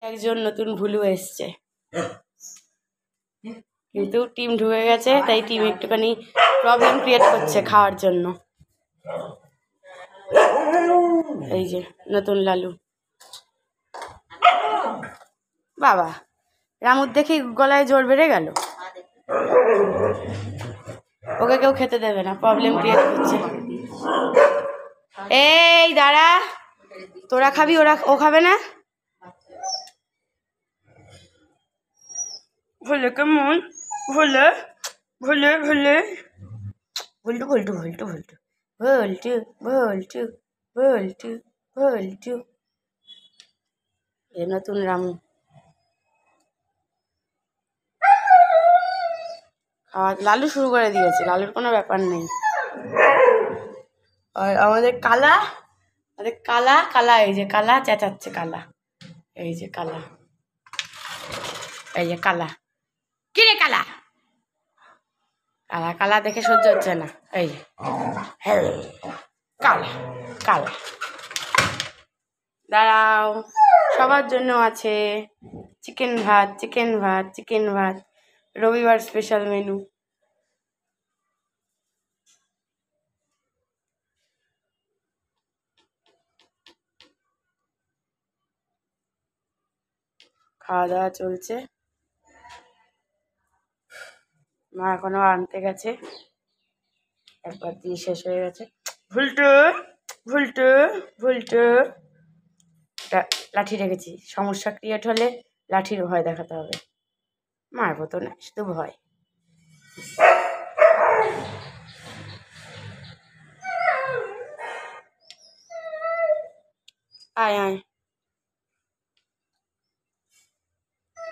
একজন নতুন ভুলু এসছে, কিন্তু টিম ঢুকে গেছে, তাই টিম একটুখানি প্রবলেম ক্রিয়েট করছে খাওয়ার জন্য। এই যে নতুন লালু। বাবা, রামুর দেখি গলায় জোর বেড়ে গেল। ওকে কেউ খেতে দেবে না, প্রবলেম ক্রিয়েট করছে। এই দাঁড়া, তোরা খাবি, ও খাবে না? ভুলে কেমন? ভুলে ভুলে ভুলে ভুলটু ভুলটু ভুলটু ভুলটু ভুলটু ভুলটু ভুলটু ভুলটু। এ নতুন রামু খাওয়া। লালু শুরু করে দিয়েছে, লালুর কোনো ব্যাপার নেই। আর আমাদের কালা, কালা কালা, এই যে কালা চেঁচাচ্ছে, কালা, এই যে কালা, এই যে কালা। কি রে কালা? কালা কালা দেখে সহ্য হচ্ছে না। এই যে কালা কালা। দাঁড়াও, সবার জন্য আছে চিকেন ভাত, চিকেন ভাত, চিকেন ভাত, রবিবার স্পেশাল মেনু। খাওয়া দাওয়া চলছে। মা এখনো আনতে গেছে, একবার দিয়ে শেষ হয়ে গেছে। ভুলটু ভুলটু ভুলটু। লাঠি রেখেছি, সমস্যা ক্রিয়েট হলে লাঠির ভয় দেখাতে হবে। মারবো তো না, শুধু ভয়। আয় আয়,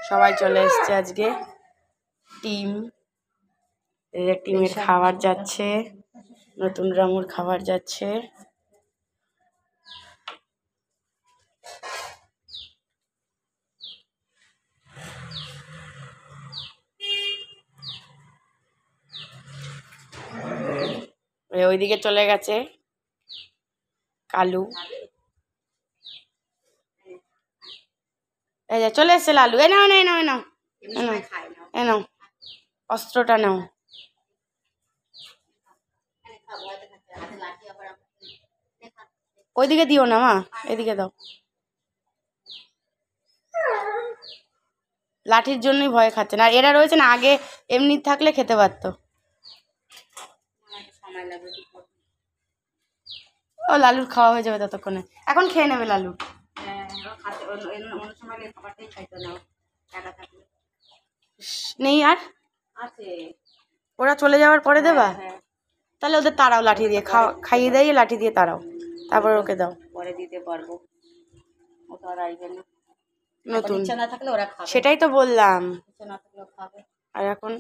সবাই চলে এসছে আজকে। টিমের খাবার যাচ্ছে, নতুন রামুর খাবার যাচ্ছে। ওইদিকে চলে গেছে কালু। এই যে চলে এসছে লালু। এ নাও, নাও, নাও, এ নাও, অস্ত্রটা নাও। ওইদিকে দিও না মা, এদিকে দাও। লাঠির জন্যই ভয় খাচ্ছে না। এরা রয়েছে না, আগে এমনি থাকলে খেতে পারতো। ও লালুর খাওয়া হয়ে যাবে ততক্ষণে, এখন খেয়ে নেবে লালু। নেই আর, ওরা চলে যাওয়ার পরে দেবা? তাহলে ওদের তাড়াও লাঠি দিয়ে, খাইয়ে দেয় লাঠি দিয়ে তাড়াও, তারপর ওকে দাও। পরে দিতে পারবো, ও তো আর আসবে না। নতুন ইচ্ছা না থাকলে ওরা খাবে, সেটাই তো বললাম। ইচ্ছা না থাকলে খাবে। আর এখন